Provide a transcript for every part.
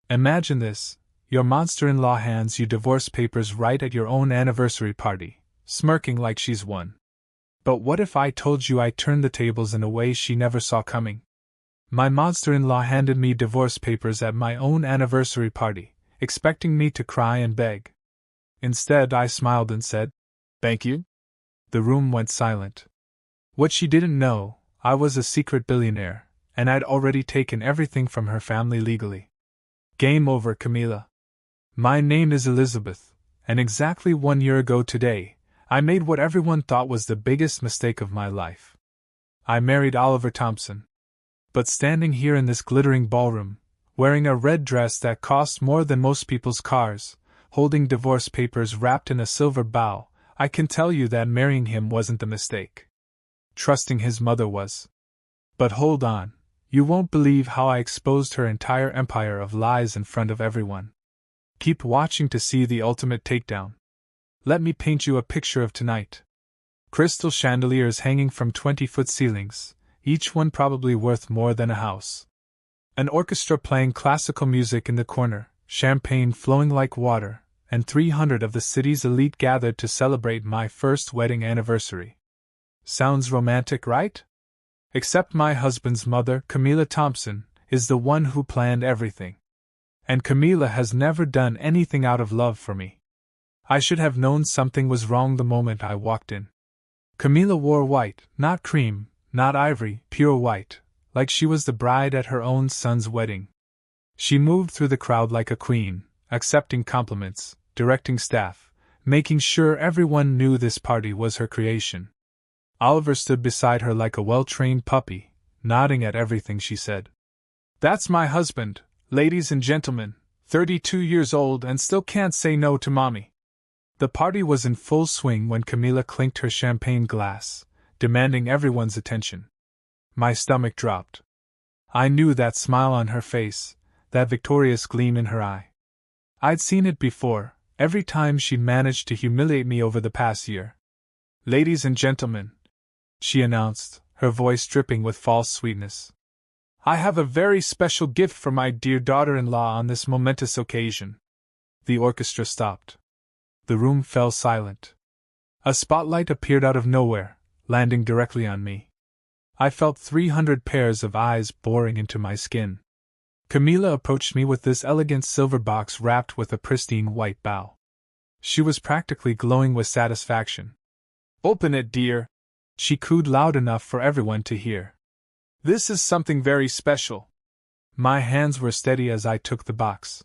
Imagine this: your monster-in-law hands you divorce papers right at your own anniversary party, smirking like she's won. But what if I told you I turned the tables in a way she never saw coming? My monster-in-law handed me divorce papers at my own anniversary party, expecting me to cry and beg. Instead, I smiled and said, "Thank you." The room went silent. What she didn't know, I was a secret billionaire, and I'd already taken everything from her family legally. Game over, Camilla. My name is Elizabeth, and exactly 1 year ago today, I made what everyone thought was the biggest mistake of my life. I married Oliver Thompson. But standing here in this glittering ballroom, wearing a red dress that cost more than most people's cars, holding divorce papers wrapped in a silver bow, I can tell you that marrying him wasn't the mistake. Trusting his mother was. But hold on, you won't believe how I exposed her entire empire of lies in front of everyone. Keep watching to see the ultimate takedown. Let me paint you a picture of tonight. Crystal chandeliers hanging from 20-foot ceilings, each one probably worth more than a house. An orchestra playing classical music in the corner, champagne flowing like water, and 300 of the city's elite gathered to celebrate my first wedding anniversary. Sounds romantic, right? Except my husband's mother, Camilla Thompson, is the one who planned everything. And Camilla has never done anything out of love for me. I should have known something was wrong the moment I walked in. Camilla wore white, not cream, not ivory, pure white, like she was the bride at her own son's wedding. She moved through the crowd like a queen, accepting compliments, directing staff, making sure everyone knew this party was her creation. Oliver stood beside her like a well-trained puppy, nodding at everything she said. "That's my husband, ladies and gentlemen, 32 years old and still can't say no to mommy." The party was in full swing when Camilla clinked her champagne glass, demanding everyone's attention. My stomach dropped. I knew that smile on her face, that victorious gleam in her eye. I'd seen it before, every time she'd managed to humiliate me over the past year. "Ladies and gentlemen," she announced, her voice dripping with false sweetness, "I have a very special gift for my dear daughter-in-law on this momentous occasion." The orchestra stopped. The room fell silent. A spotlight appeared out of nowhere, landing directly on me. I felt 300 pairs of eyes boring into my skin. Camilla approached me with this elegant silver box wrapped with a pristine white bow. She was practically glowing with satisfaction. "Open it, dear," she cooed loud enough for everyone to hear. "This is something very special." My hands were steady as I took the box.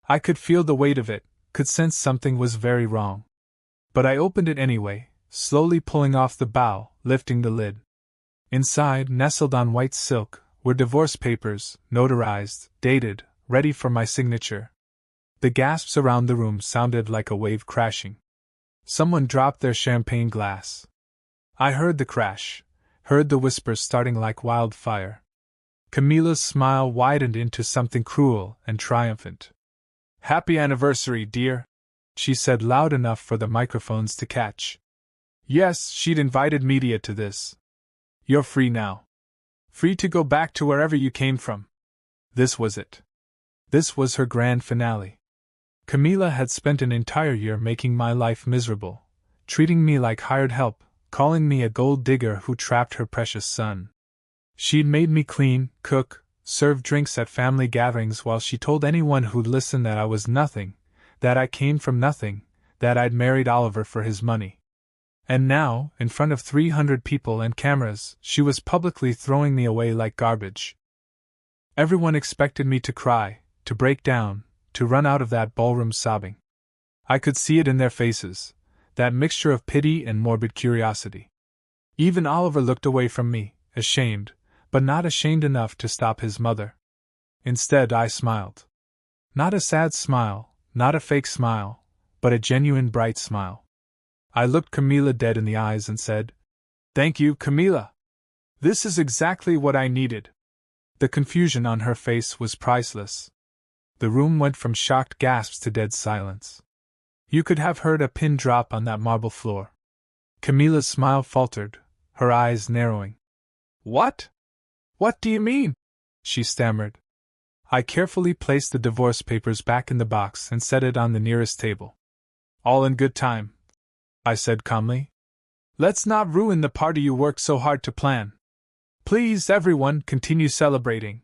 I could feel the weight of it, could sense something was very wrong. But I opened it anyway, slowly pulling off the bow, lifting the lid. Inside, nestled on white silk, were divorce papers, notarized, dated, ready for my signature. The gasps around the room sounded like a wave crashing. Someone dropped their champagne glass. I heard the crash, heard the whispers starting like wildfire. Camilla's smile widened into something cruel and triumphant. "Happy anniversary, dear," she said loud enough for the microphones to catch. Yes, she'd invited media to this. "You're free now. Free to go back to wherever you came from." This was it. This was her grand finale. Camilla had spent an entire year making my life miserable, treating me like hired help, calling me a gold digger who trapped her precious son. She'd made me clean, cook, serve drinks at family gatherings while she told anyone who'd listen that I was nothing, that I came from nothing, that I'd married Oliver for his money. And now, in front of 300 people and cameras, she was publicly throwing me away like garbage. Everyone expected me to cry, to break down, to run out of that ballroom sobbing. I could see it in their faces, that mixture of pity and morbid curiosity. Even Oliver looked away from me, ashamed, but not ashamed enough to stop his mother. Instead, I smiled. Not a sad smile, not a fake smile, but a genuine bright smile. I looked Camilla dead in the eyes and said, "Thank you, Camilla. This is exactly what I needed." The confusion on her face was priceless. The room went from shocked gasps to dead silence. You could have heard a pin drop on that marble floor. Camilla's smile faltered, her eyes narrowing. "What? What do you mean?" she stammered. I carefully placed the divorce papers back in the box and set it on the nearest table. All in good time, I said calmly. Let's not ruin the party you worked so hard to plan. Please, everyone, continue celebrating.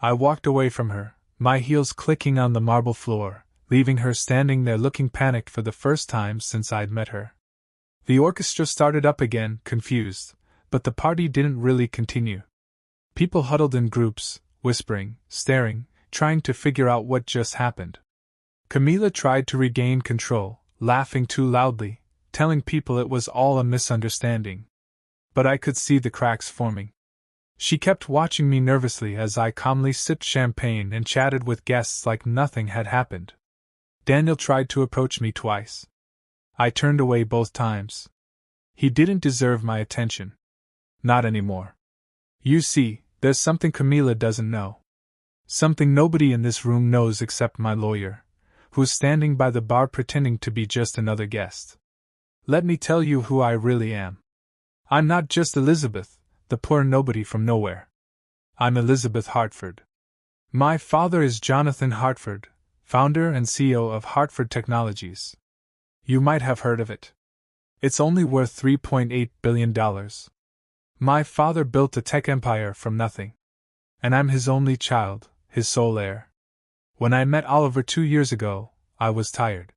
I walked away from her, my heels clicking on the marble floor, leaving her standing there looking panicked for the first time since I'd met her. The orchestra started up again, confused, but the party didn't really continue. People huddled in groups, whispering, staring, trying to figure out what just happened. Camila tried to regain control, laughing too loudly, telling people it was all a misunderstanding. But I could see the cracks forming. She kept watching me nervously as I calmly sipped champagne and chatted with guests like nothing had happened. Daniel tried to approach me twice. I turned away both times. He didn't deserve my attention. Not anymore. You see, there's something Camila doesn't know. Something nobody in this room knows except my lawyer, who's standing by the bar pretending to be just another guest. Let me tell you who I really am. I'm not just Elizabeth, the poor nobody from nowhere. I'm Elizabeth Hartford. My father is Jonathan Hartford, founder and CEO of Hartford Technologies. You might have heard of it. It's only worth $3.8 billion. My father built a tech empire from nothing. And I'm his only child, his sole heir. When I met Oliver 2 years ago, I was tired.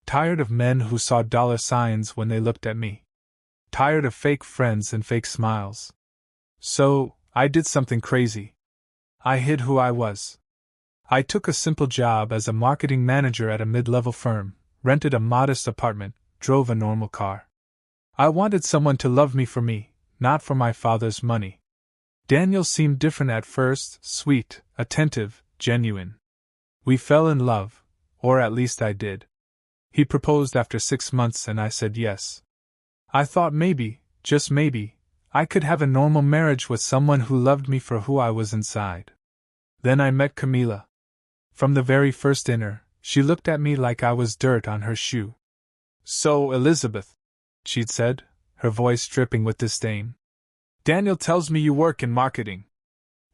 Tired of men who saw dollar signs when they looked at me. Tired of fake friends and fake smiles. So, I did something crazy. I hid who I was. I took a simple job as a marketing manager at a mid-level firm, rented a modest apartment, drove a normal car. I wanted someone to love me for me, not for my father's money. Daniel seemed different at first, sweet, attentive, genuine. We fell in love, or at least I did. He proposed after 6 months and I said yes. I thought maybe, just maybe, I could have a normal marriage with someone who loved me for who I was inside. Then I met Camila. From the very first dinner, she looked at me like I was dirt on her shoe. So, Elizabeth, she'd said, her voice dripping with disdain. Daniel tells me you work in marketing.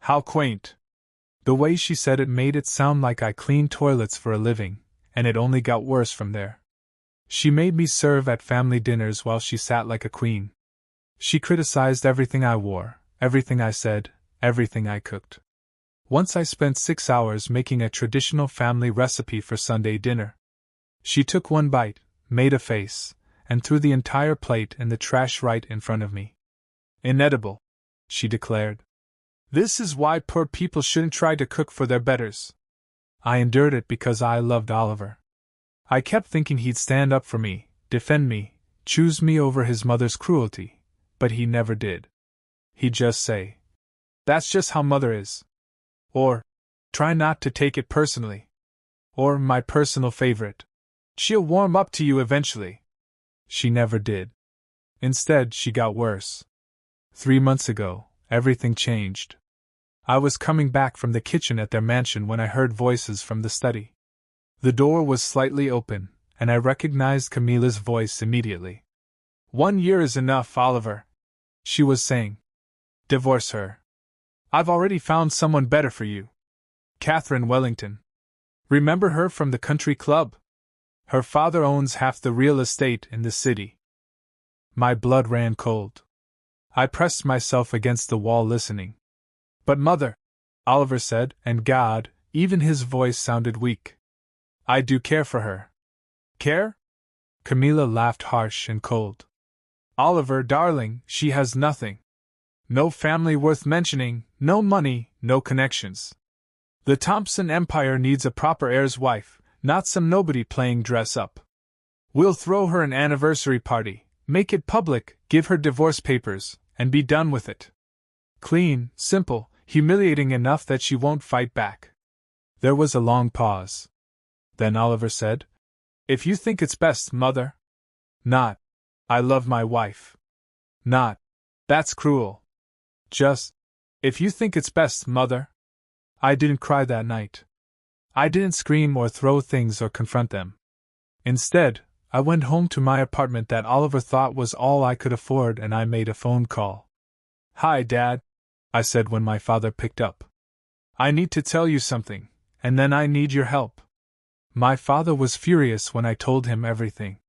How quaint. The way she said it made it sound like I cleaned toilets for a living, and it only got worse from there. She made me serve at family dinners while she sat like a queen. She criticized everything I wore, everything I said, everything I cooked. Once I spent 6 hours making a traditional family recipe for Sunday dinner. She took one bite, made a face, and threw the entire plate in the trash right in front of me. Inedible, she declared. This is why poor people shouldn't try to cook for their betters. I endured it because I loved Oliver. I kept thinking he'd stand up for me, defend me, choose me over his mother's cruelty, but he never did. He'd just say, "That's just how Mother is." Or, "Try not to take it personally." Or, my personal favorite, "She'll warm up to you eventually." She never did. Instead, she got worse. 3 months ago, everything changed. I was coming back from the kitchen at their mansion when I heard voices from the study. The door was slightly open, and I recognized Camila's voice immediately. 1 year is enough, Oliver, she was saying. Divorce her. I've already found someone better for you. Catherine Wellington. Remember her from the country club? Her father owns half the real estate in the city. My blood ran cold. I pressed myself against the wall listening. But Mother, Oliver said, and God, even his voice sounded weak. I do care for her. Care? Camila laughed harsh and cold. Oliver, darling, she has nothing. No family worth mentioning, no money, no connections. The Thompson Empire needs a proper heir's wife, not some nobody playing dress up. We'll throw her an anniversary party, make it public, give her divorce papers, and be done with it. Clean, simple, humiliating enough that she won't fight back. There was a long pause. Then Oliver said, If you think it's best, Mother. Not, I love my wife. Not, that's cruel. Just, if you think it's best, Mother. I didn't cry that night. I didn't scream or throw things or confront them. Instead, I went home to my apartment that Oliver thought was all I could afford and I made a phone call. Hi, Dad, I said when my father picked up. I need to tell you something, and then I need your help. My father was furious when I told him everything.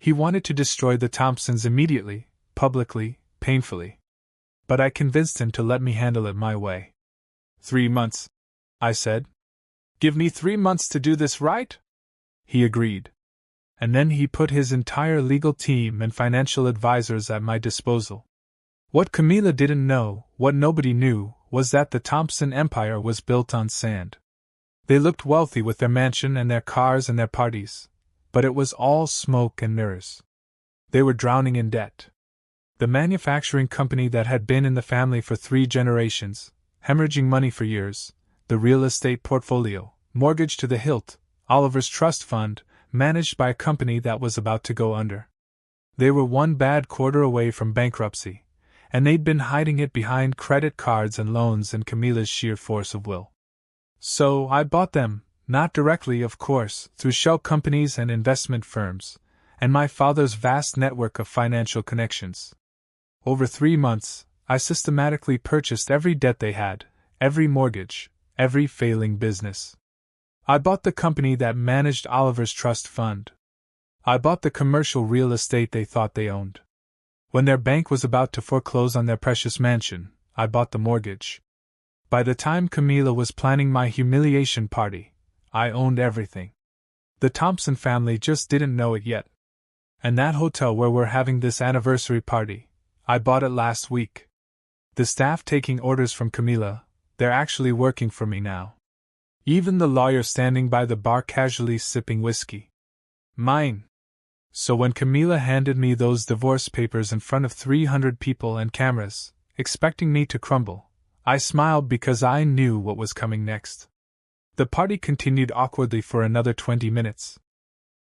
He wanted to destroy the Thompsons immediately, publicly, painfully. But I convinced him to let me handle it my way. 3 months, I said. Give me 3 months to do this right? He agreed. And then he put his entire legal team and financial advisors at my disposal. What Camilla didn't know, what nobody knew, was that the Thompson empire was built on sand. They looked wealthy with their mansion and their cars and their parties, but it was all smoke and mirrors. They were drowning in debt. The manufacturing company that had been in the family for 3 generations, hemorrhaging money for years, the real estate portfolio, mortgaged to the hilt, Oliver's trust fund, managed by a company that was about to go under. They were one bad quarter away from bankruptcy, and they'd been hiding it behind credit cards and loans and Camilla's sheer force of will. So I bought them, not directly, of course, through shell companies and investment firms, and my father's vast network of financial connections. Over 3 months, I systematically purchased every debt they had, every mortgage, every failing business. I bought the company that managed Oliver's trust fund. I bought the commercial real estate they thought they owned. When their bank was about to foreclose on their precious mansion, I bought the mortgage. By the time Camilla was planning my humiliation party, I owned everything. The Thompson family just didn't know it yet. And that hotel where we're having this anniversary party, I bought it last week. The staff taking orders from Camilla, they're actually working for me now. Even the lawyer standing by the bar casually sipping whiskey. Mine. So when Camilla handed me those divorce papers in front of 300 people and cameras, expecting me to crumble, I smiled because I knew what was coming next. The party continued awkwardly for another 20 minutes.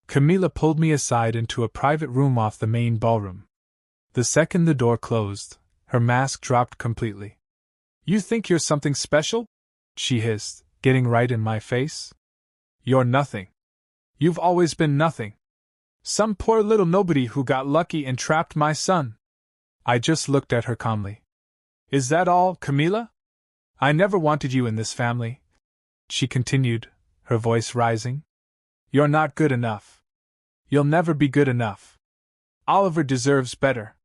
Camilla pulled me aside into a private room off the main ballroom. The second the door closed, her mask dropped completely. You think you're something special? She hissed, getting right in my face. You're nothing. You've always been nothing. Some poor little nobody who got lucky and trapped my son. I just looked at her calmly. Is that all, Camilla? I never wanted you in this family, she continued, her voice rising. You're not good enough. You'll never be good enough. Oliver deserves better.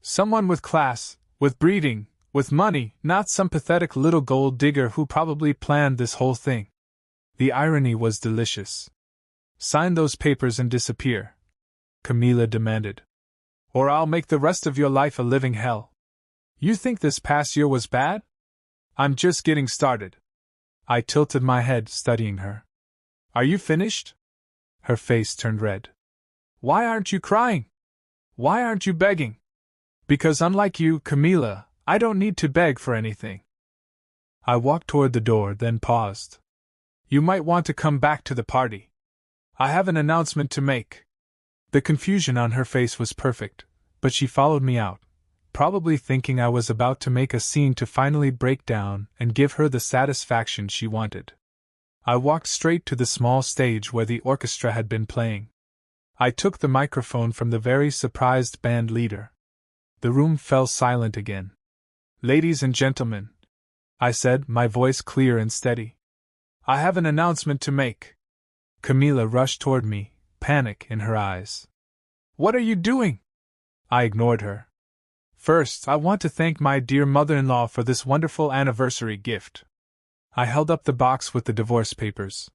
Someone with class, with breeding, with money, not some pathetic little gold digger who probably planned this whole thing. The irony was delicious. Sign those papers and disappear, Camilla demanded. Or I'll make the rest of your life a living hell. You think this past year was bad? I'm just getting started. I tilted my head, studying her. Are you finished? Her face turned red. Why aren't you crying? Why aren't you begging? Because unlike you, Camilla, I don't need to beg for anything. I walked toward the door, then paused. You might want to come back to the party. I have an announcement to make. The confusion on her face was perfect, but she followed me out, probably thinking I was about to make a scene to finally break down and give her the satisfaction she wanted. I walked straight to the small stage where the orchestra had been playing. I took the microphone from the very surprised band leader. The room fell silent again. Ladies and gentlemen, I said, my voice clear and steady. I have an announcement to make. Camilla rushed toward me, panic in her eyes. What are you doing? I ignored her. First, I want to thank my dear mother-in-law for this wonderful anniversary gift. I held up the box with the divorce papers.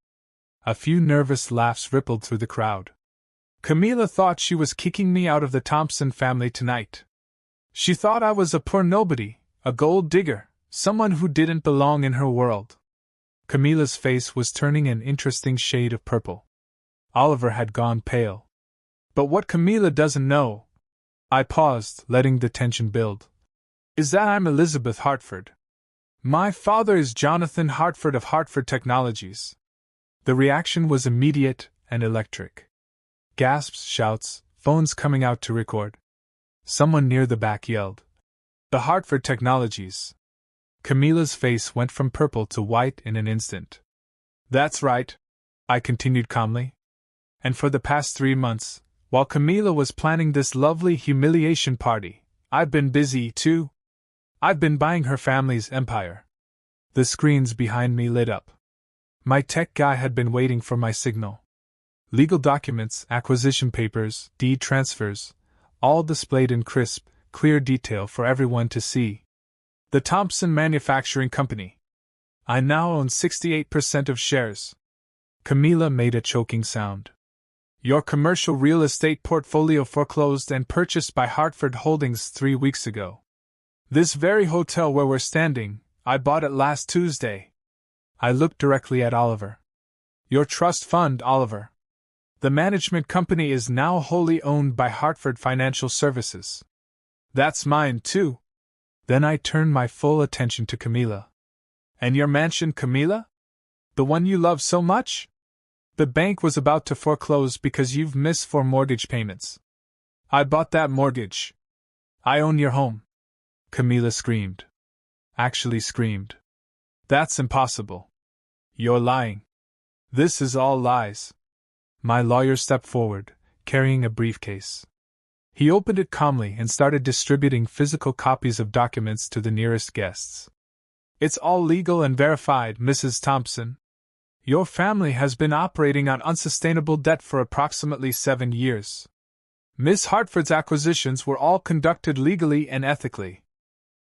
A few nervous laughs rippled through the crowd. Camilla thought she was kicking me out of the Thompson family tonight. She thought I was a poor nobody, a gold digger, someone who didn't belong in her world. Camilla's face was turning an interesting shade of purple. Oliver had gone pale. But what Camilla doesn't know, I paused, letting the tension build, is that I'm Elizabeth Hartford. My father is Jonathan Hartford of Hartford Technologies. The reaction was immediate and electric. Gasps, shouts, phones coming out to record. Someone near the back yelled, The Hartford Technologies. Camilla's face went from purple to white in an instant. That's right, I continued calmly. And for the past 3 months, while Camilla was planning this lovely humiliation party, I've been busy, too. I've been buying her family's empire. The screens behind me lit up. My tech guy had been waiting for my signal. Legal documents, acquisition papers, deed transfers, all displayed in crisp, clear detail for everyone to see. The Thompson Manufacturing Company. I now own 68% of shares. Camila made a choking sound. Your commercial real estate portfolio foreclosed and purchased by Hartford Holdings 3 weeks ago. This very hotel where we're standing, I bought it last Tuesday. I looked directly at Oliver. Your trust fund, Oliver. The management company is now wholly owned by Hartford Financial Services. That's mine, too. Then I turned my full attention to Camila. And your mansion, Camila? The one you love so much? The bank was about to foreclose because you've missed 4 mortgage payments. I bought that mortgage. I own your home. Camila screamed. Actually screamed. That's impossible. You're lying. This is all lies. My lawyer stepped forward, carrying a briefcase. He opened it calmly and started distributing physical copies of documents to the nearest guests. It's all legal and verified, Mrs. Thompson. Your family has been operating on unsustainable debt for approximately 7 years. Miss Hartford's acquisitions were all conducted legally and ethically.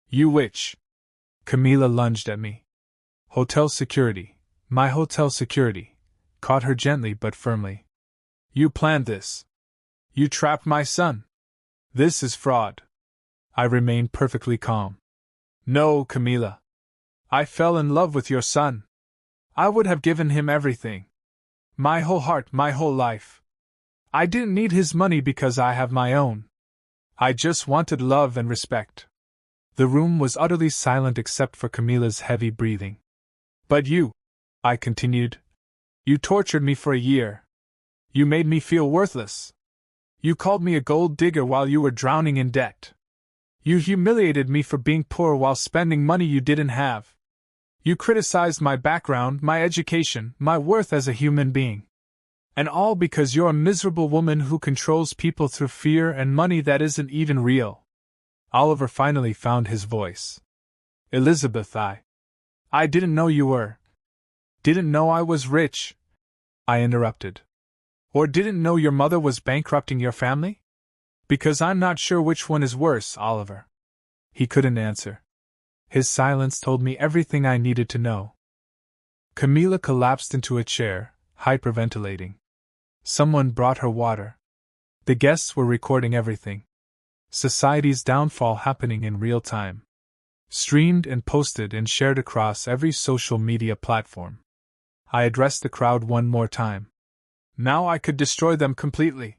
You witch! Camila lunged at me. Hotel security, my hotel security, caught her gently but firmly. You planned this. You trapped my son. This is fraud. I remained perfectly calm. No, Camila. I fell in love with your son. I would have given him everything. My whole heart, my whole life. I didn't need his money because I have my own. I just wanted love and respect. The room was utterly silent except for Camila's heavy breathing. But you, I continued, you tortured me for a year. You made me feel worthless. You called me a gold digger while you were drowning in debt. You humiliated me for being poor while spending money you didn't have. You criticized my background, my education, my worth as a human being. And all because you're a miserable woman who controls people through fear and money that isn't even real. Oliver finally found his voice. Elizabeth, I didn't know you were. Didn't know I was rich. I interrupted. Or didn't know your mother was bankrupting your family? Because I'm not sure which one is worse, Oliver. He couldn't answer. His silence told me everything I needed to know. Camila collapsed into a chair, hyperventilating. Someone brought her water. The guests were recording everything. Society's downfall happening in real time. Streamed and posted and shared across every social media platform. I addressed the crowd one more time. Now I could destroy them completely.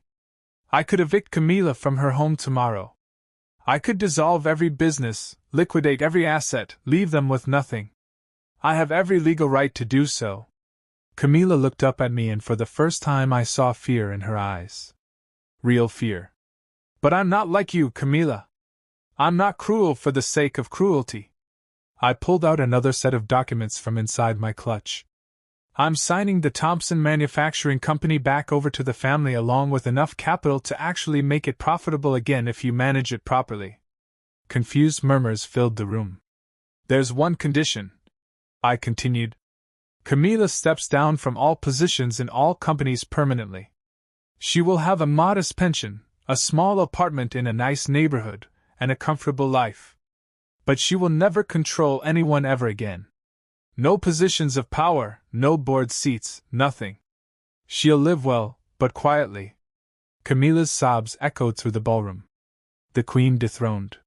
I could evict Camila from her home tomorrow. I could dissolve every business, liquidate every asset, leave them with nothing. I have every legal right to do so. Camila looked up at me and for the first time I saw fear in her eyes. Real fear. But I'm not like you, Camila. I'm not cruel for the sake of cruelty. I pulled out another set of documents from inside my clutch. I'm signing the Thompson Manufacturing Company back over to the family along with enough capital to actually make it profitable again if you manage it properly. Confused murmurs filled the room. There's one condition, I continued. Camila steps down from all positions in all companies permanently. She will have a modest pension, a small apartment in a nice neighborhood, and a comfortable life. But she will never control anyone ever again. No positions of power, no board seats, nothing. She'll live well, but quietly. Camila's sobs echoed through the ballroom. The queen dethroned.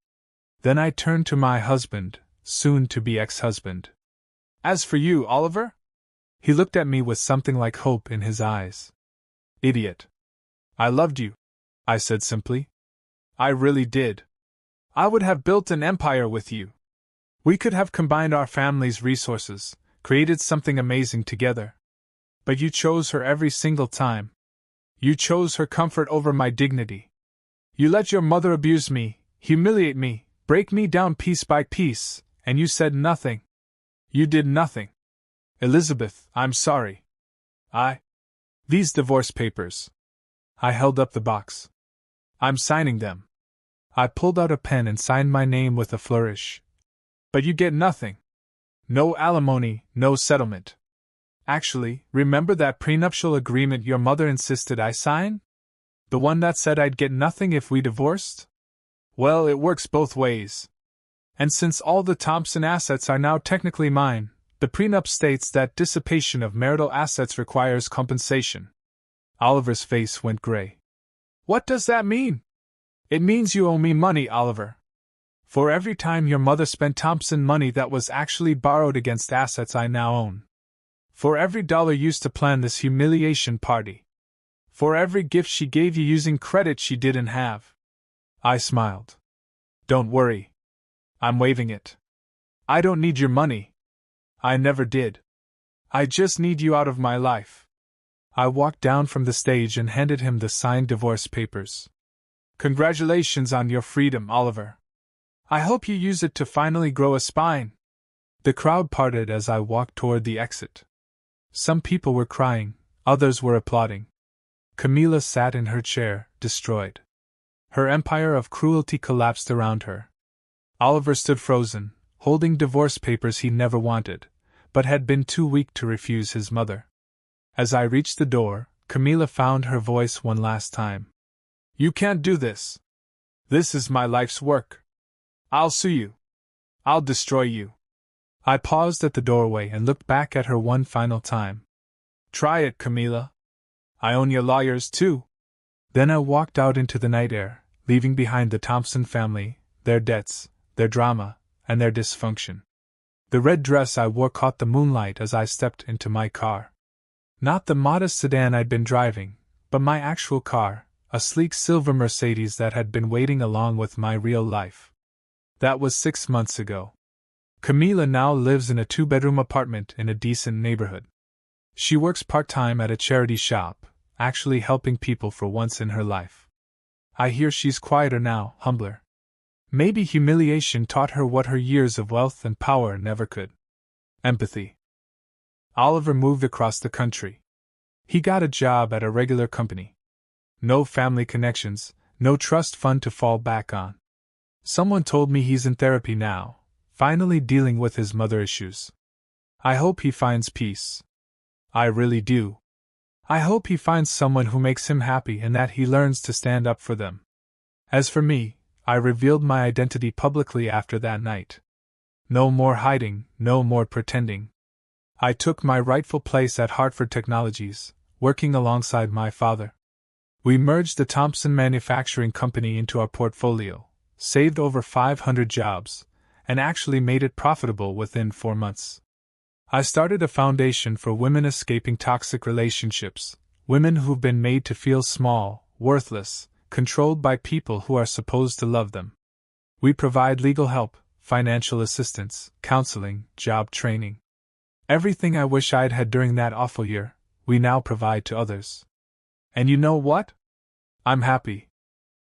Then I turned to my husband, soon-to-be ex-husband. As for you, Oliver? He looked at me with something like hope in his eyes. Idiot. I loved you, I said simply. I really did. I would have built an empire with you. We could have combined our family's resources, created something amazing together. But you chose her every single time. You chose her comfort over my dignity. You let your mother abuse me, humiliate me, break me down piece by piece, and you said nothing. You did nothing. Elizabeth, I'm sorry. These divorce papers. I held up the box. I'm signing them. I pulled out a pen and signed my name with a flourish. But you get nothing. No alimony, no settlement. Actually, remember that prenuptial agreement your mother insisted I sign? The one that said I'd get nothing if we divorced? Well, it works both ways. And since all the Thompson assets are now technically mine, the prenup states that dissipation of marital assets requires compensation. Oliver's face went gray. What does that mean? It means you owe me money, Oliver. For every time your mother spent Thompson money that was actually borrowed against assets I now own. For every dollar used to plan this humiliation party. For every gift she gave you using credit she didn't have. I smiled. Don't worry. I'm waiving it. I don't need your money. I never did. I just need you out of my life. I walked down from the stage and handed him the signed divorce papers. Congratulations on your freedom, Oliver. I hope you use it to finally grow a spine. The crowd parted as I walked toward the exit. Some people were crying, others were applauding. Camilla sat in her chair, destroyed. Her empire of cruelty collapsed around her. Oliver stood frozen, holding divorce papers he never wanted, but had been too weak to refuse his mother. As I reached the door, Camilla found her voice one last time. You can't do this. This is my life's work. I'll sue you. I'll destroy you. I paused at the doorway and looked back at her one final time. Try it, Camilla. I own your lawyers, too. Then I walked out into the night air, leaving behind the Thompson family, their debts, their drama, and their dysfunction. The red dress I wore caught the moonlight as I stepped into my car. Not the modest sedan I'd been driving, but my actual car, a sleek silver Mercedes that had been waiting along with my real life. That was 6 months ago. Camilla now lives in a 2-bedroom apartment in a decent neighborhood. She works part-time at a charity shop, actually helping people for once in her life. I hear she's quieter now, humbler. Maybe humiliation taught her what her years of wealth and power never could. Empathy. Oliver moved across the country. He got a job at a regular company. No family connections, no trust fund to fall back on. Someone told me he's in therapy now, finally dealing with his mother issues. I hope he finds peace. I really do. I hope he finds someone who makes him happy and that he learns to stand up for them. As for me, I revealed my identity publicly after that night. No more hiding, no more pretending. I took my rightful place at Hartford Technologies, working alongside my father. We merged the Thompson Manufacturing Company into our portfolio, saved over 500 jobs, and actually made it profitable within 4 months. I started a foundation for women escaping toxic relationships, women who've been made to feel small, worthless, controlled by people who are supposed to love them. We provide legal help, financial assistance, counseling, job training. Everything I wish I'd had during that awful year, we now provide to others. And you know what? I'm happy.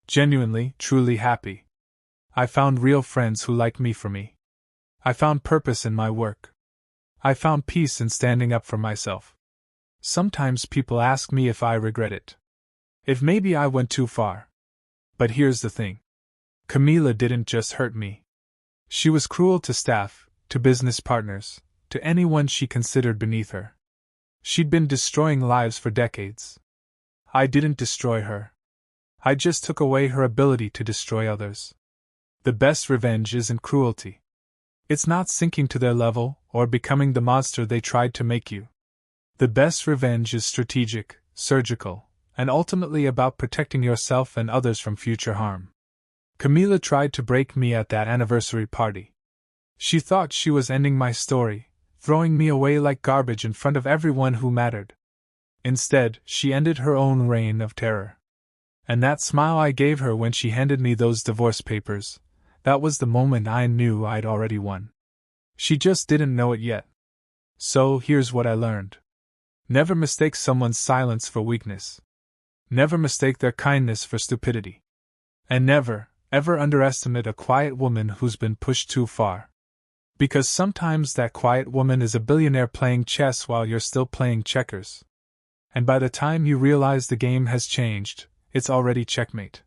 Genuinely, truly happy. I found real friends who like me for me. I found purpose in my work. I found peace in standing up for myself. Sometimes people ask me if I regret it. If maybe I went too far. But here's the thing. Camilla didn't just hurt me. She was cruel to staff, to business partners, to anyone she considered beneath her. She'd been destroying lives for decades. I didn't destroy her. I just took away her ability to destroy others. The best revenge isn't cruelty. It's not sinking to their level or becoming the monster they tried to make you. The best revenge is strategic, surgical, and ultimately about protecting yourself and others from future harm. Camilla tried to break me at that anniversary party. She thought she was ending my story, throwing me away like garbage in front of everyone who mattered. Instead, she ended her own reign of terror. And that smile I gave her when she handed me those divorce papers, that was the moment I knew I'd already won. She just didn't know it yet. So here's what I learned. Never mistake someone's silence for weakness. Never mistake their kindness for stupidity. And never, ever underestimate a quiet woman who's been pushed too far. Because sometimes that quiet woman is a billionaire playing chess while you're still playing checkers. And by the time you realize the game has changed, it's already checkmate.